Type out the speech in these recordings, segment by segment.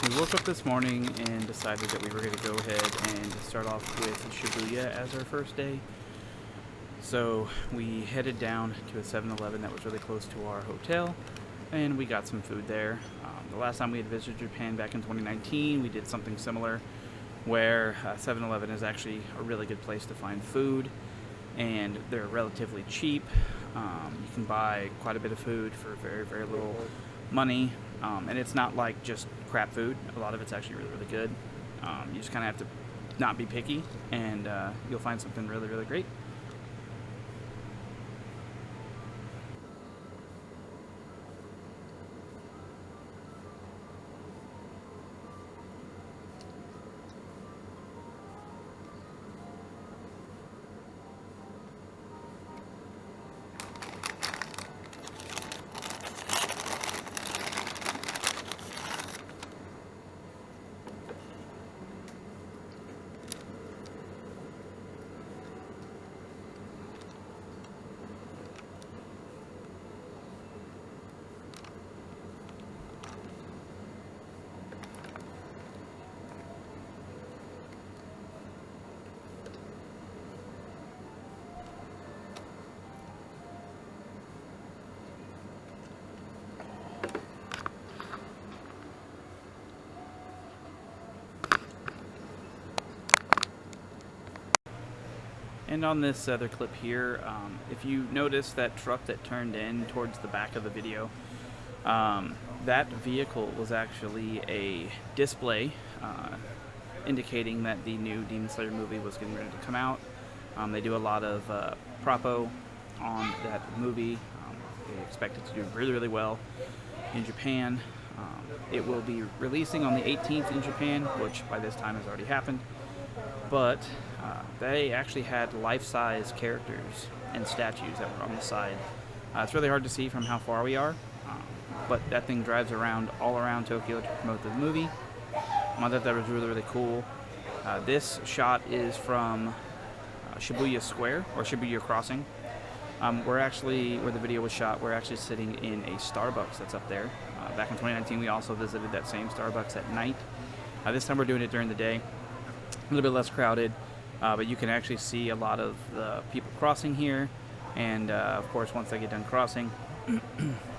We woke up this morning and decided that we were going to go ahead and start off with Shibuya as our first day. So we headed down to a 7-Eleven that was really close to our hotel, and we got some food there. The last time we had visited Japan back in 2019, we did something similar where 7-Eleven is actually a really good place to find food, and they're relatively cheap. You can buy quite a bit of food for very, very little money, and it's not like just crap food. A lot of it's actually really, really good. You just kind of have to not be picky, and you'll find something really, really great. And on this other clip here, if you notice that truck that turned in towards the back of the video, that vehicle was actually a display indicating that the new Demon Slayer movie was getting ready to come out. They do a lot of propo on that movie. They expect it to do really, really well in Japan. It will be releasing on the 18th in Japan, which by this time has already happened. But they actually had life-size characters and statues that were on the side. It's really hard to see from how far we are, but that thing drives around all around Tokyo to promote the movie. I thought that was really, really cool. This shot is from Shibuya Square, or Shibuya Crossing. Where the video was shot, we're actually sitting in a Starbucks that's up there. Back in 2019, we also visited that same Starbucks at night. This time we're doing it during the day. A little bit less crowded, but you can actually see a lot of the people crossing here, and of course once they get done crossing,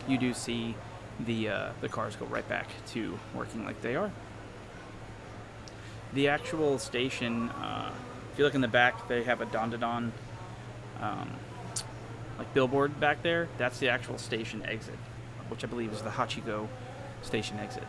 you do see the cars go right back to working like they are. The actual station, if you look in the back, they have a Don like billboard back there. That's the actual station exit, which I believe is the Hachigo station exit.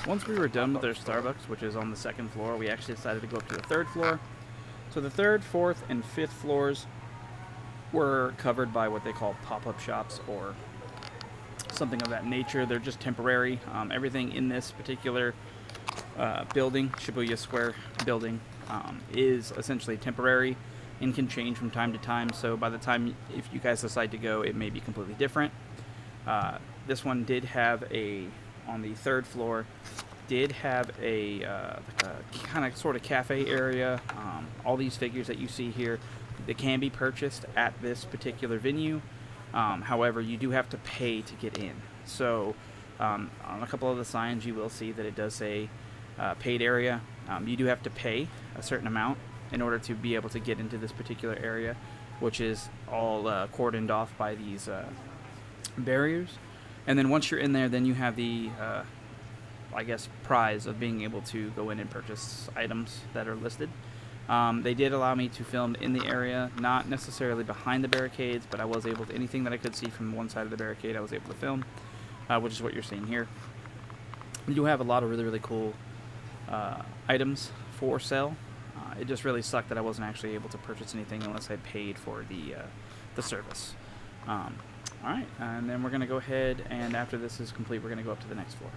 Once we were done with our Starbucks, which is on the second floor, we actually decided to go up to the third floor. So the third, fourth, and fifth floors were covered by what they call pop-up shops or something of that nature. They're just temporary. Everything in this particular building, Shibuya Square building, is essentially temporary and can change from time to time. So by the time, if you guys decide to go, it may be completely different. This one did have on the third floor, did have a kind of sort of cafe area. All these figures that you see here, they can be purchased at this particular venue. However, you do have to pay to get in. So on a couple of the signs, you will see that it does say paid area. You do have to pay a certain amount in order to be able to get into this particular area, which is all cordoned off by these barriers. And then once you're in there, then you have the, prize of being able to go in and purchase items that are listed. They did allow me to film in the area, not necessarily behind the barricades, but I was able to, anything that I could see from one side of the barricade, I was able to film, which is what you're seeing here. We do have a lot of really, really cool items for sale. It just really sucked that I wasn't actually able to purchase anything unless I paid for the service. All right, and then we're going to go ahead, and after this is complete, we're going to go up to the next floor.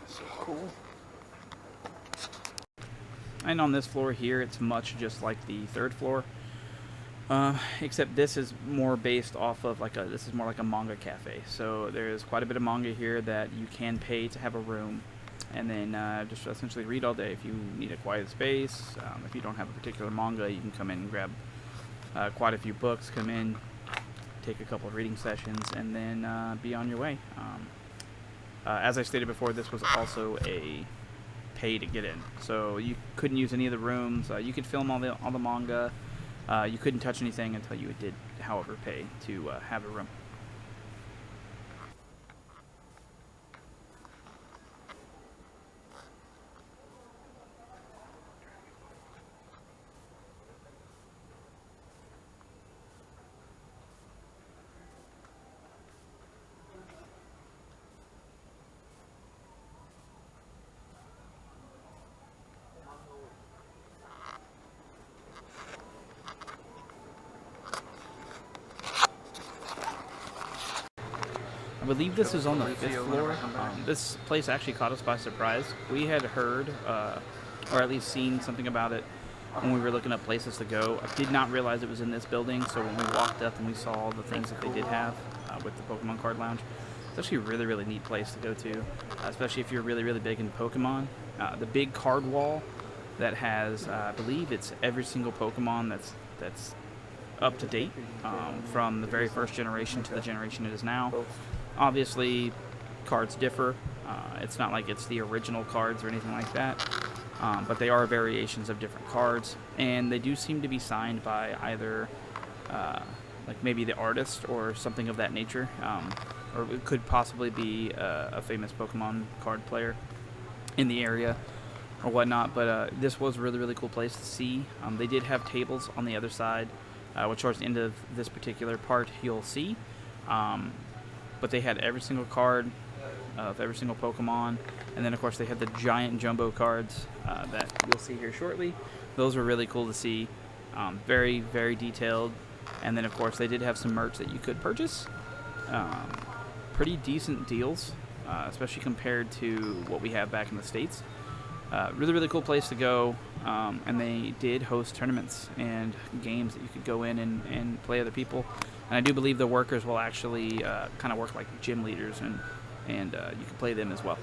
So cool. And on this floor here, it's much just like the third floor, except this is more based off of this is more like a manga cafe. So there's quite a bit of manga here that you can pay to have a room, and then just essentially read all day. If you need a quiet space, if you don't have a particular manga, you can come in and grab quite a few books, come in, take a couple of reading sessions, and then be on your way. As I stated before, this was also a pay to get in, so you couldn't use any of the rooms. You could film all the manga. You couldn't touch anything until you did, however, pay to have a room. I believe this is on the 5th floor. This place actually caught us by surprise. We had heard, or at least seen something about it when we were looking up places to go. I did not realize it was in this building, so when we walked up and we saw all the things that they did have with the Pokemon Card Lounge, it's actually a really, really neat place to go to, especially if you're really, really big into Pokemon. The big card wall that has, I believe it's every single Pokemon that's up to date, from the very first generation to the generation it is now. Obviously, cards differ. It's not like it's the original cards or anything like that, but they are variations of different cards, and they do seem to be signed by either like maybe the artist or something of that nature, or it could possibly be a famous Pokemon card player in the area or whatnot. But this was a really, really cool place to see. They did have tables on the other side, which towards the end of this particular part you'll see. But they had every single card of every single Pokemon, and then of course they had the giant jumbo cards that you'll see here shortly. Those were really cool to see, very, very detailed. And then of course they did have some merch that you could purchase, pretty decent deals, especially compared to what we have back in the States. Really, really cool place to go, and they did host tournaments and games that you could go in and play other people. And I do believe the workers will actually kind of work like gym leaders, and you can play them as well.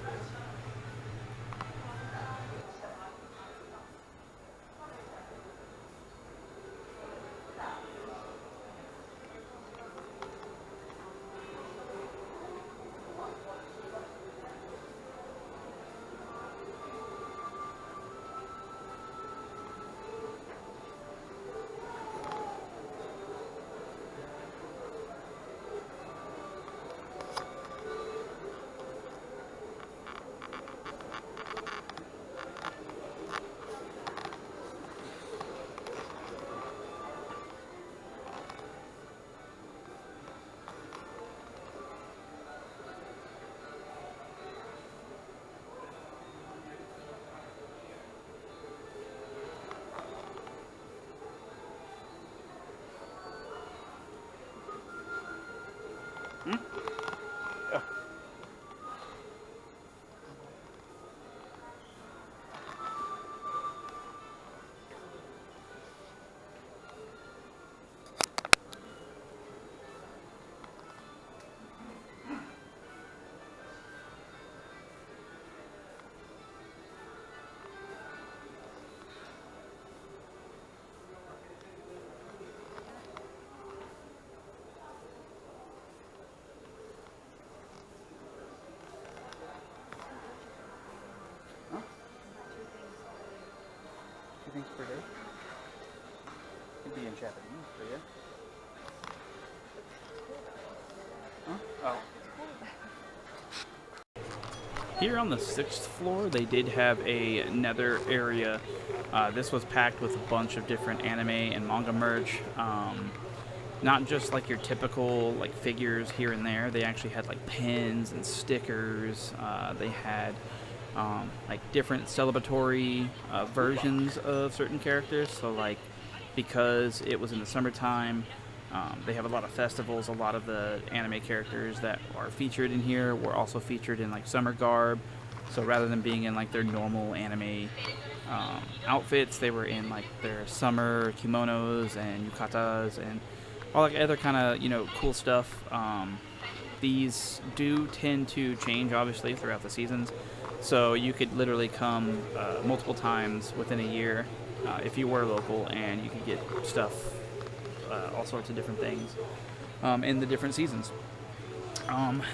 you think per day? It'd be in Japanese, but yeah. Huh? Oh. Here on the 6th floor, they did have another area. This was packed with a bunch of different anime and manga merch. Not just like your typical like figures here and there. They actually had like pins and stickers. They had like different celebratory versions of certain characters. So like because it was in the summertime, they have a lot of festivals. A lot of the anime characters that are featured in here were also featured in like summer garb. So rather than being in like their normal anime outfits, they were in like their summer kimonos and yukatas and all like other kind of, you know, cool stuff. These do tend to change obviously throughout the seasons, so you could literally come multiple times within a year if you were local, and you could get stuff, all sorts of different things in the different seasons.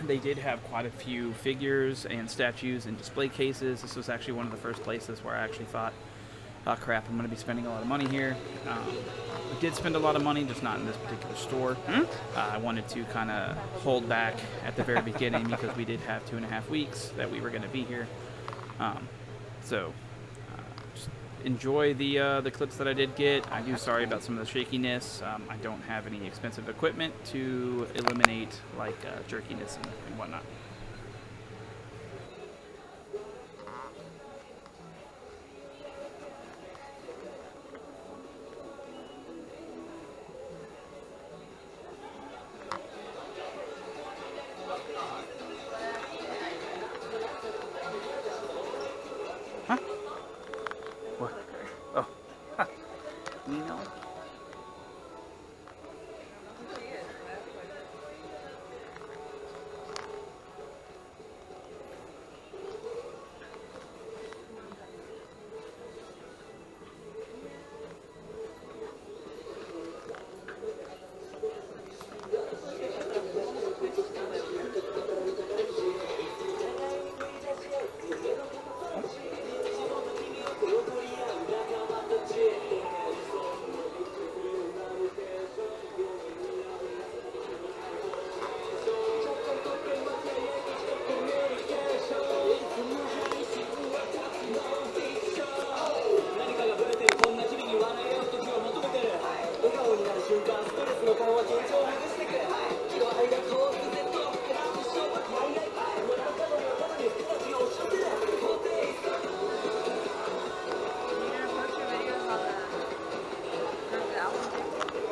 They did have quite a few figures and statues in display cases. This was actually one of the first places where I actually thought, oh crap, I'm going to be spending a lot of money here. I did spend a lot of money, just not in this particular store. I wanted to kind of hold back at the very beginning because we did have 2.5 weeks that we were going to be here. Just enjoy the clips that I did get. I do sorry about some of the shakiness. I don't have any expensive equipment to eliminate like jerkiness and whatnot. Huh? What? Oh. Huh. Nino?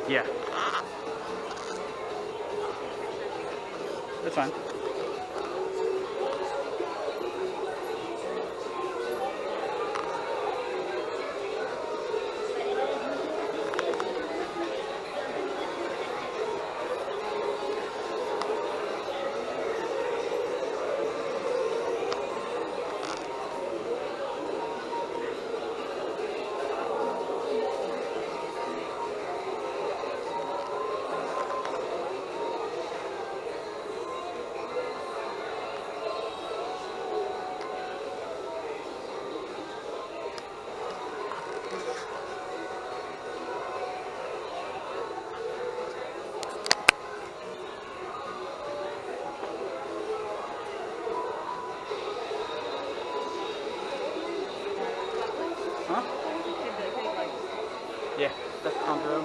Yeah. That's fine. Huh? Yeah, that's Condro.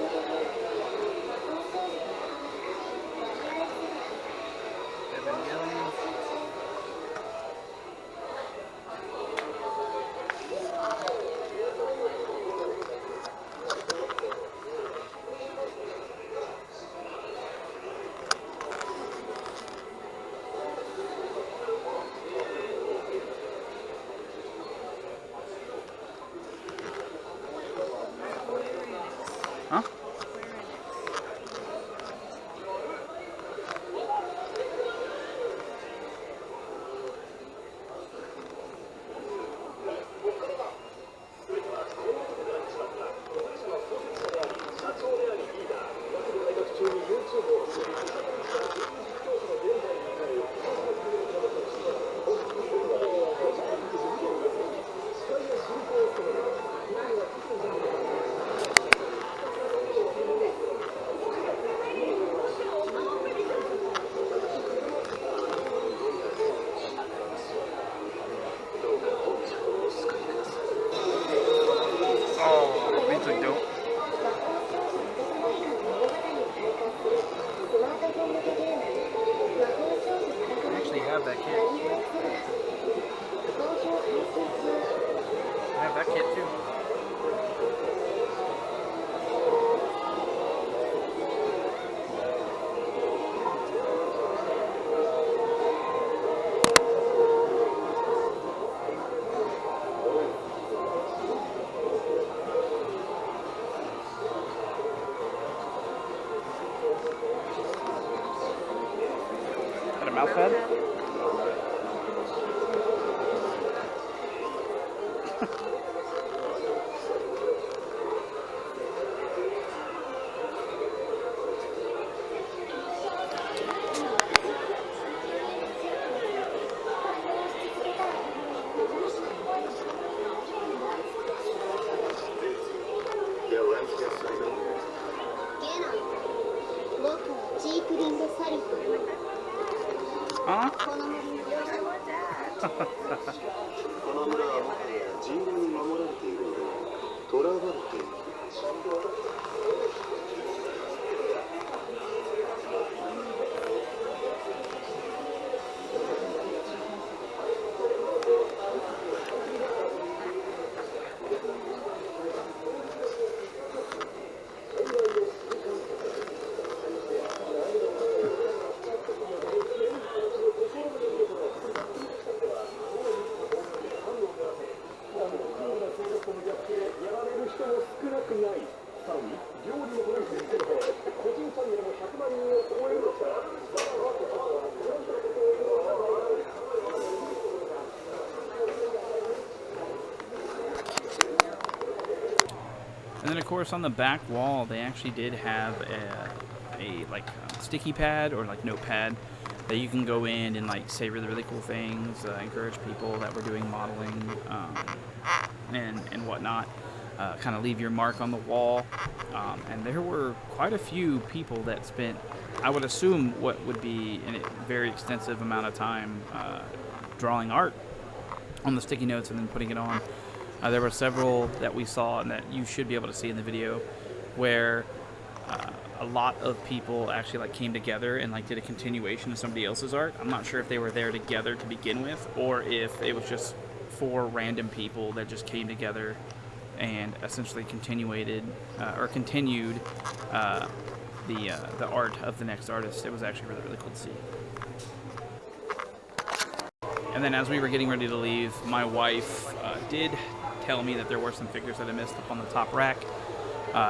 Huh? pad? Huh? この村はもはや人類に守られているので囚われている。And then, of course, on the back wall, they actually did have a sticky pad or like notepad that you can go in and like say really, really cool things, encourage people that were doing modeling and whatnot. Kind of leave your mark on the wall. And there were quite a few people that spent, I would assume, what would be a very extensive amount of time drawing art on the sticky notes and then putting it on. There were several that we saw and that you should be able to see in the video where a lot of people actually like came together and like did a continuation of somebody else's art. I'm not sure if they were there together to begin with or if it was just 4 random people that just came together and essentially continued the art of the next artist. It was actually really, really cool to see. And then as we were getting ready to leave, my wife did tell me that there were some figures that I missed up on the top rack.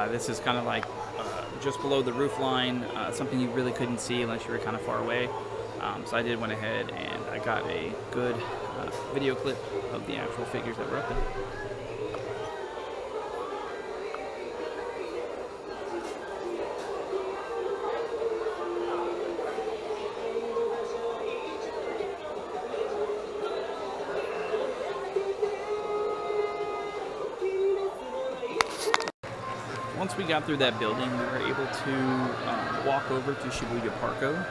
This is kind of like just below the roof line, something you really couldn't see unless you were kind of far away. So I went ahead and I got a good video clip of the actual figures that were up there. Once we got through that building, we were able to walk over to Shibuya Parko,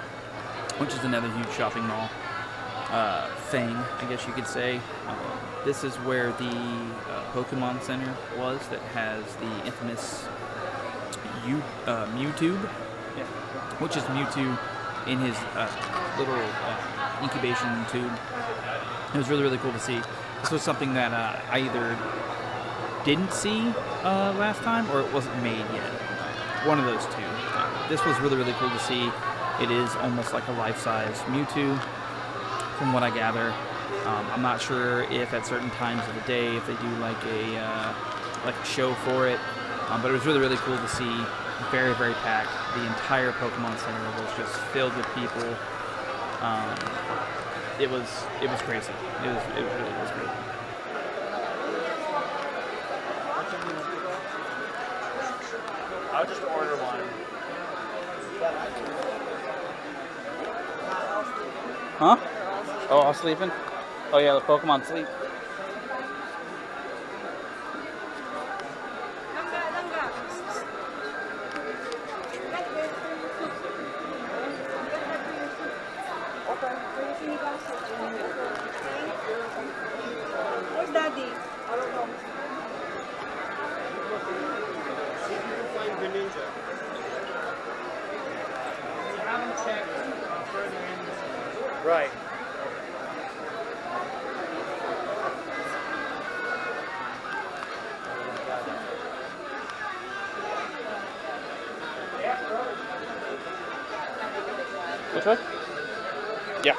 which is another huge shopping mall thing, I guess you could say. This is where the Pokemon Center was that has the infamous Mewtwo, which is Mewtwo in his little incubation tube. It was really, really cool to see. This was something that I either didn't see last time or it wasn't made yet. One of those two. This was really, really cool to see. It is almost like a life-size Mewtwo from what I gather. I'm not sure if at certain times of the day if they do like a show for it, but it was really, really cool to see. Very, very packed. The entire Pokemon Center was just filled with people. It was crazy. It really was great. I'll just order one. Huh? Oh, all sleeping? Oh yeah, the Pokemon sleep. Where's Daddy? I don't know. See if you can find Greninja. You haven't checked further in this. Right. Which one? Yeah.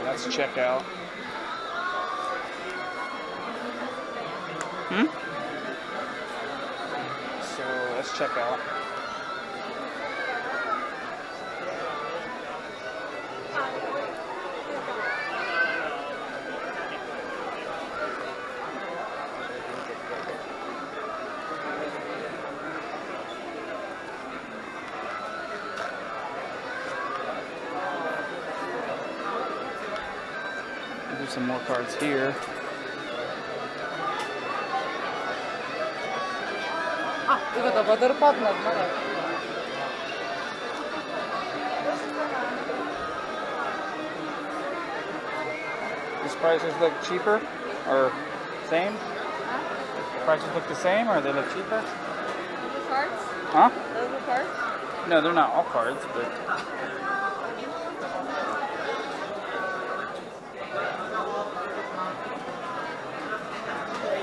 Let's check out. So let's check out. There's some more cards here. 이거 다 버들 파트너 먹어요. These prices look cheaper or same? Prices look the same or they look cheaper? Those are cards? Huh? Those are cards? No, they're not all cards, but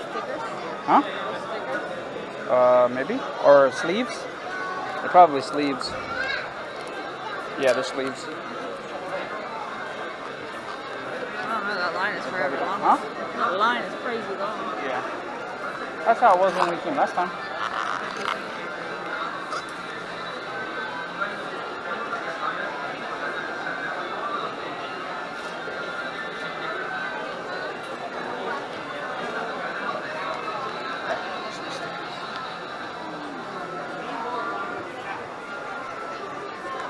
Stickers? huh? Stickers? Maybe or sleeves? They're probably sleeves. Yeah, they're sleeves. I don't know, that line is forever long. Huh? That line is crazy long. Yeah. That's how it was when we came last time.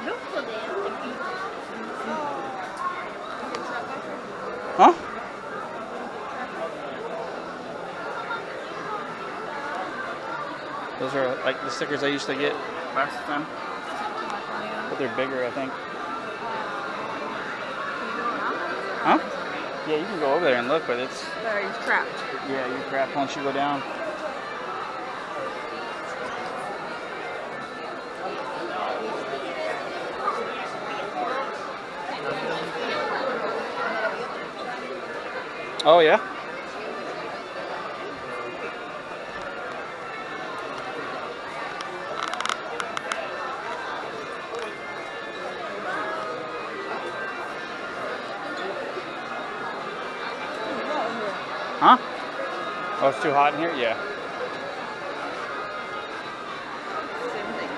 Look for them. Huh? Those are like the stickers I used to get last time, but they're bigger, I think. Huh? Yeah, you can go over there and look, but it's There, he's trapped. yeah, you're trapped once you go down. Oh yeah. Huh? Oh, it's too hot in here? Yeah. Same thing.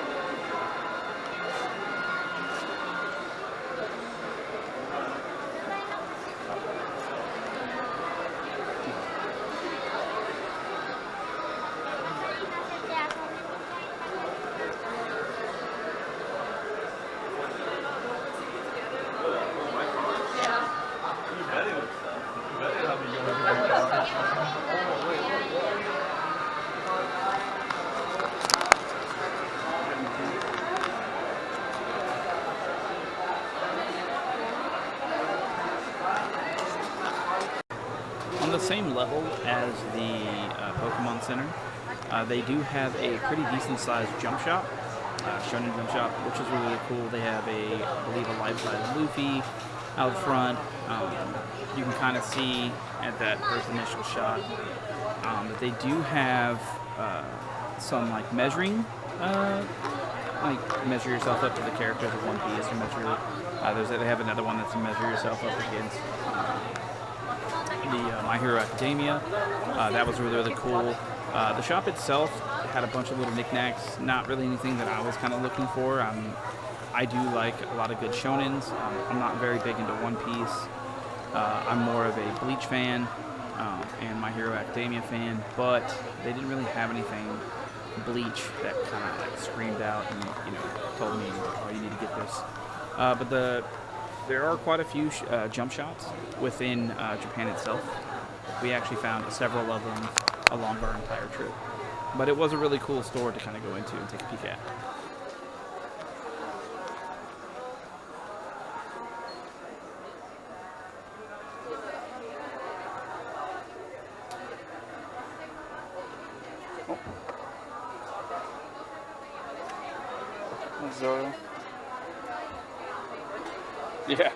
On the same level as the Pokemon Center, they do have a pretty decent sized jump shop, Shonen Jump Shop, which is really cool. They have I believe, a life-size Luffy out front. You can kind of see at that first initial shot that they do have some like measuring, like measure yourself up to the characters of One Piece, or measure. They have another one that's to measure yourself up against the My Hero Academia. That was really cool. The shop itself had a bunch of little knickknacks, not really anything that I was kind of looking for. I do like a lot of good shonens. I'm not very big into One Piece. I'm more of a Bleach fan and My Hero Academia fan, but they didn't really have anything Bleach that kind of like screamed out and told me, oh, you need to get this. But there are quite a few jump shots within Japan itself. We actually found several of them along our entire trip. But it was a really cool store to kind of go into and take a peek at. Oh. That's Zoro. Yeah.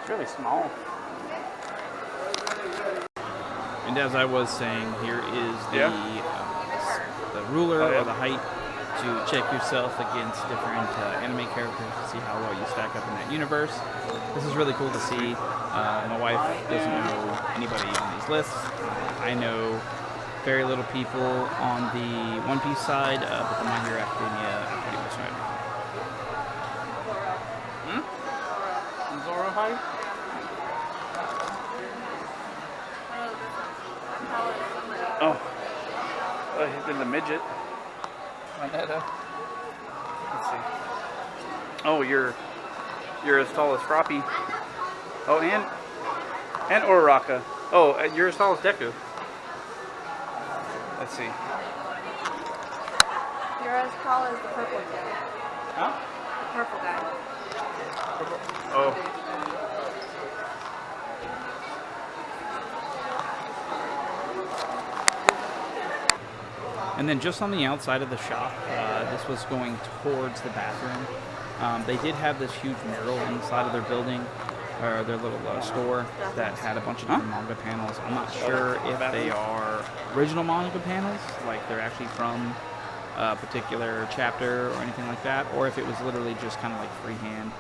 It's really small. And as I was saying, here is the ruler or the height to check yourself against different anime characters to see how well you stack up in that universe. This is really cool to see. My wife doesn't know anybody on these lists. I know very little people on the One Piece side, but the My Hero Academia, I pretty much know everyone. Zoro height? Oh, he's been the midget. Let's see. Oh, you're as tall as Froppy. Oh, and Uraraka. Oh, you're as tall as Deku. Let's see. You're as tall as the purple guy. Huh? The purple guy. Oh. And then just on the outside of the shop, this was going towards the bathroom. They did have this huge mural on the side of their building, or their little store, that had a bunch of different manga panels. I'm not sure if they are original manga panels, like they're actually from a particular chapter or anything like that, or if it was literally just kind of like freehand.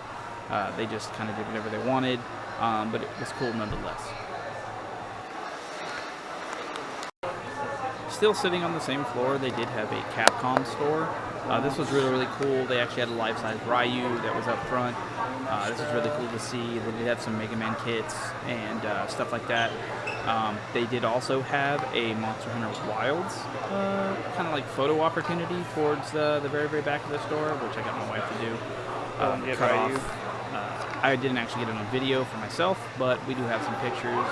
They just kind of did whatever they wanted, but it was cool nonetheless. Still sitting on the same floor, they did have a Capcom store. This was really, really cool. They actually had a life-size Ryu that was up front. This was really cool to see. They did have some Mega Man kits and stuff like that. They did also have a Monster Hunter Wilds kind of like photo opportunity towards the very, very back of the store, which I got my wife to do. Cut off. I didn't actually get it on video for myself, but we do have some pictures.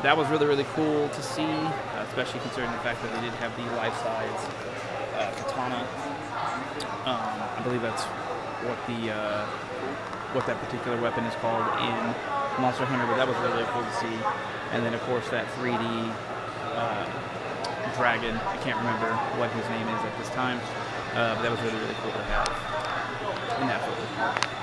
That was really, really cool to see, especially considering the fact that they did have the life-size katana. I believe that's what that particular weapon is called in Monster Hunter, but that was really, really cool to see. And then, of course, that 3D dragon. I can't remember what his name is at this time, but that was really, really cool to have in that photo.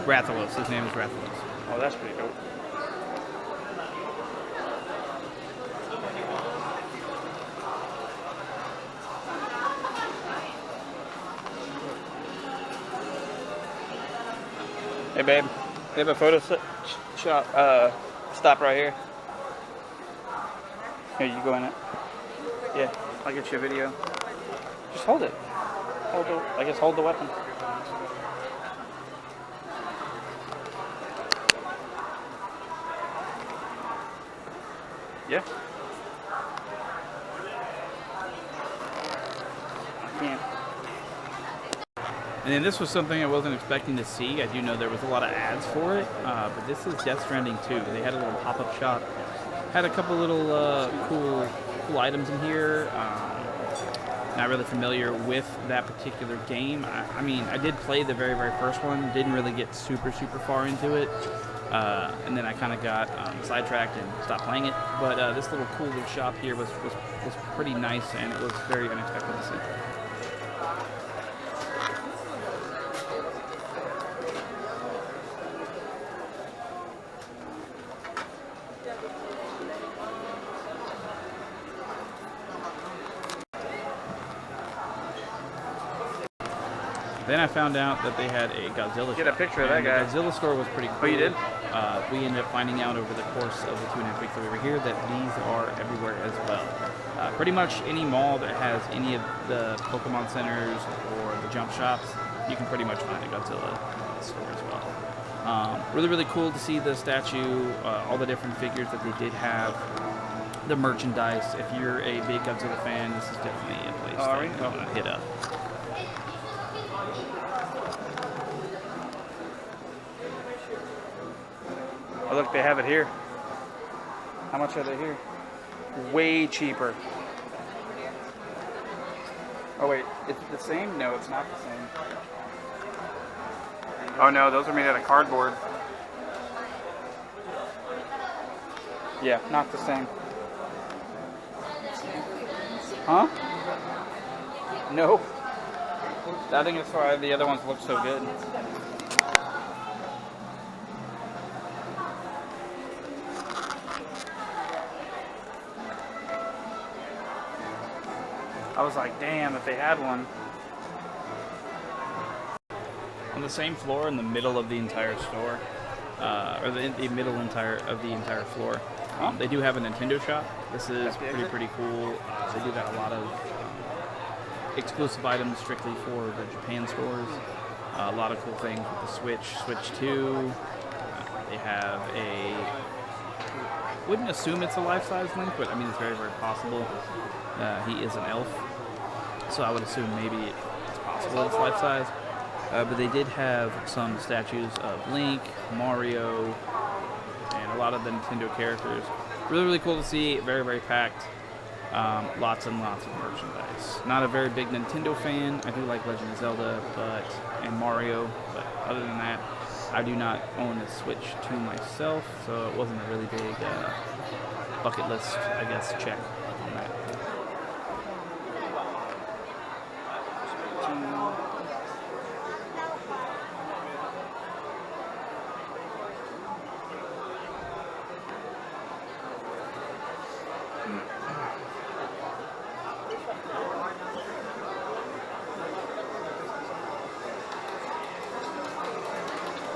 Rathalos. His name is Rathalos. Oh, that's pretty dope. Hey, babe. We have a photo shop. Stop right here. Here, you go in it. Yeah, I'll get you a video. Just hold it. Hold the weapon. Yeah. I can't. And then this was something I wasn't expecting to see. I do know there was a lot of ads for it, but this is Death Stranding 2. They had a little pop-up shop. Had a couple little cool items in here. Not really familiar with that particular game. I mean, I did play the very, very first one. Didn't really get super far into it. And then I kind of got sidetracked and stopped playing it. But this little cool little shop here was pretty nice, and it was very unexpected to see. Then I found out that they had a Godzilla. Get a picture of that guy. The Godzilla store was pretty cool. Oh, you did? We ended up finding out over the course of the 2.5 weeks that we were here that these are everywhere as well. Pretty much any mall that has any of the Pokemon centers or the jump shops, you can pretty much find a Godzilla store as well. Really, really cool to see the statue, all the different figures that they did have. the merchandise. If you're a big Godzilla fan, this is definitely a place are that we? you want to hit up. Oh, look, they have it here. How much are they here? Way cheaper. Oh wait, it's the same? No, it's not the same. Oh no, those are made out of cardboard. Yeah, not the same. Huh? No. I think that's why the other ones look so good. I was like, damn, if they had one. On the same floor in the middle of the entire store, or the middle of the entire floor, they do have a Nintendo shop. This is pretty cool. They do got a lot of exclusive items strictly for the Japan stores. A lot of cool things with the Switch 2. They have wouldn't assume it's a life-size Link, but I mean it's very possible. He is an elf, so I would assume maybe it's possible it's life-size. But they did have some statues of Link, Mario, and a lot of the Nintendo characters. Really cool to see. Very packed. Lots and lots of merchandise. Not a very big Nintendo fan. I do like Legend of Zelda and Mario, but other than that, I do not own a Switch 2 myself, so it wasn't a really big bucket list, I guess, check on that.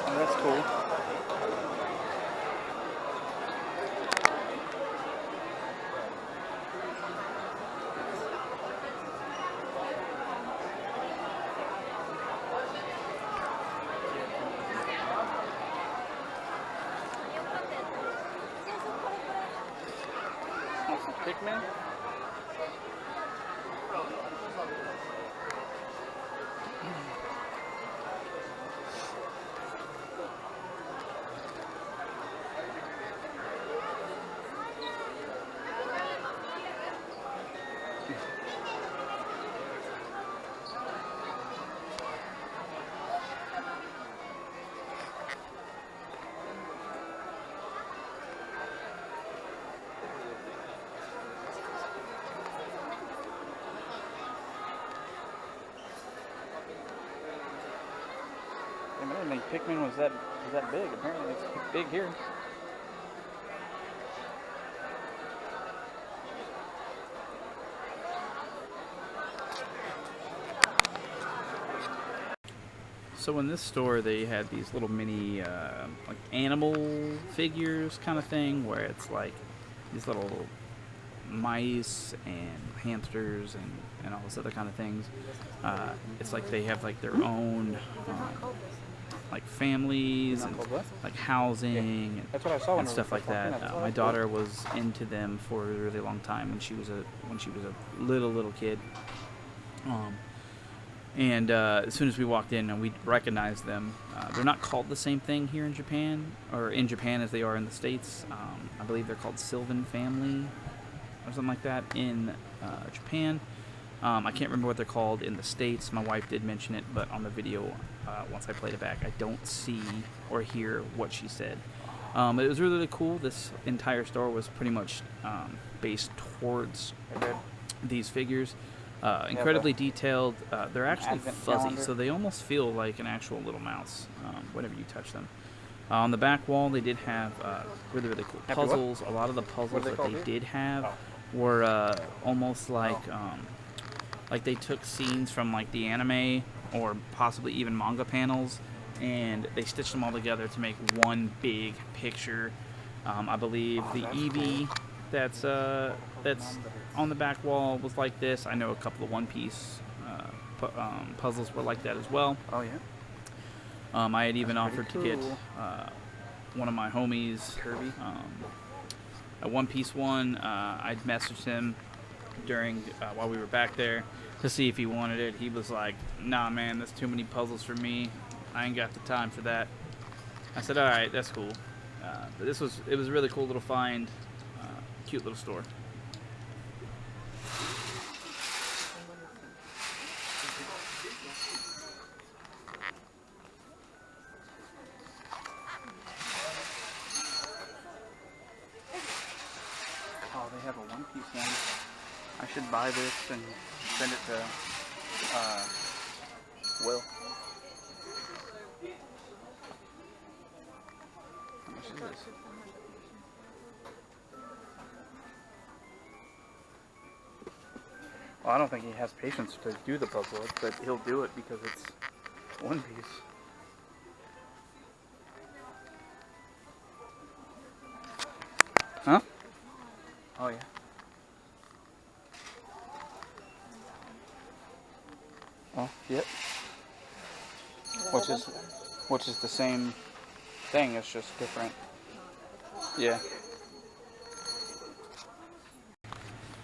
Oh, that's cool. Want some Pikmin? I didn't think Pikmin was that big. Apparently it's big here. So in this store, they had these little mini like animal figures kind of thing, where it's like these little mice and hamsters and all this other kind of things. It's like they have like their own like families and like housing That's what I saw and stuff like that. My daughter was into them for a really long time when she was a little kid. And as soon as we walked in, we recognized them. They're not called the same thing here in Japan, as they are in the States. I believe they're called Sylvan Family or something like that in Japan. I can't remember what they're called in the States. My wife did mention it, but on the video, once I played it back, I don't see or hear what she said. It was really cool. This entire store was pretty much based towards these figures. Incredibly detailed. They're actually fuzzy, so they almost feel like an actual little mouse whenever you touch them. On the back wall, they did have really cool puzzles. A lot of the puzzles that they did have were almost like they took scenes from like the anime or possibly even manga panels, and they stitched them all together to make one big picture. I believe the Eevee that's on the back wall was like this. I know a couple of One Piece puzzles were like that as well. Oh yeah. I had even offered to get one of my homies, Kirby, a One Piece one. I'd messaged him during while we were back there to see if he wanted it. He was like, "Nah, man, that's too many puzzles for me. I ain't got the time for that." I said, "All right, that's cool." But it was a really cool little find, cute little store. Oh, they have a One Piece one. I should buy this and send it to Will. How much is this? Well, I don't think he has patience to do the puzzle, but he'll do it because it's One Piece. Huh? Oh yeah. Oh, yep. Which is the same thing, it's just different. Yeah.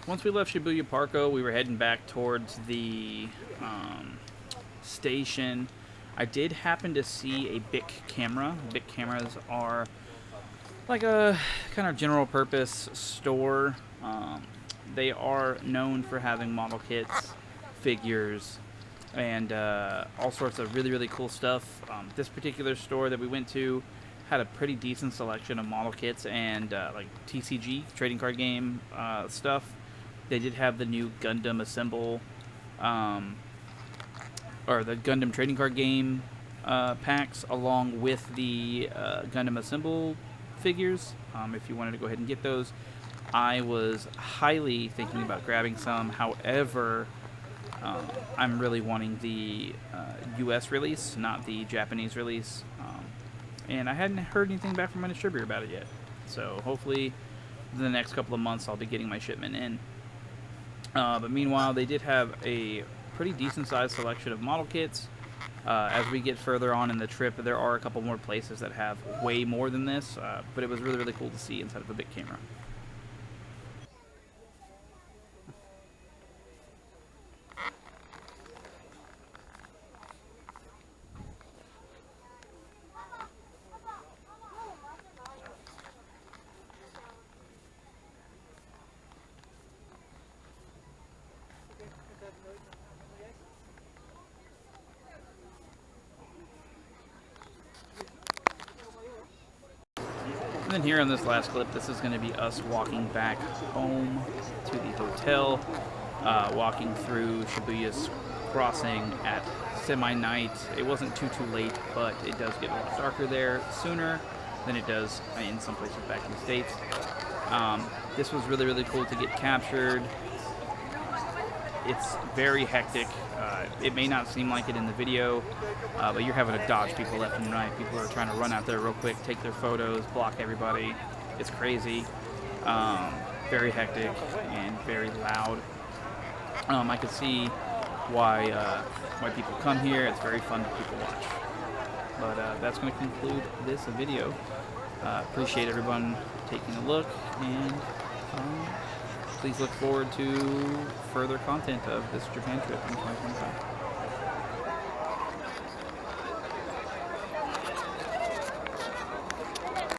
Once we left Shibuya Parko, we were heading back towards the station. I did happen to see a Bic camera. Bic cameras are like a kind of general purpose store. They are known for having model kits, figures, and all sorts of really, really cool stuff. This particular store that we went to had a pretty decent selection of model kits and like TCG, trading card game stuff. They did have the new Gundam Assemble, or the Gundam trading card game packs, along with the Gundam Assemble figures. If you wanted to go ahead and get those, I was highly thinking about grabbing some. However, I'm really wanting the US release, not the Japanese release. And I hadn't heard anything back from my distributor about it yet. So hopefully in the next couple of months I'll be getting my shipment in. But meanwhile, they did have a pretty decent sized selection of model kits. As we get further on in the trip, there are a couple more places that have way more than this, but it was really, really cool to see inside of a big camera. And then here on this last clip, this is going to be us walking back home to the hotel, walking through Shibuya's crossing at semi-night. It wasn't too late, but it does get a lot darker there sooner than it does in some places back in the States. This was really, really cool to get captured. It's very hectic. It may not seem like it in the video, but you're having to dodge people left and right. People are trying to run out there real quick, take their photos, block everybody. It's crazy. Very hectic and very loud. I could see why people come here. It's very fun to people watch. But that's going to conclude this video. Appreciate everyone taking a look, and please look forward to further content of this Japan trip in 2025.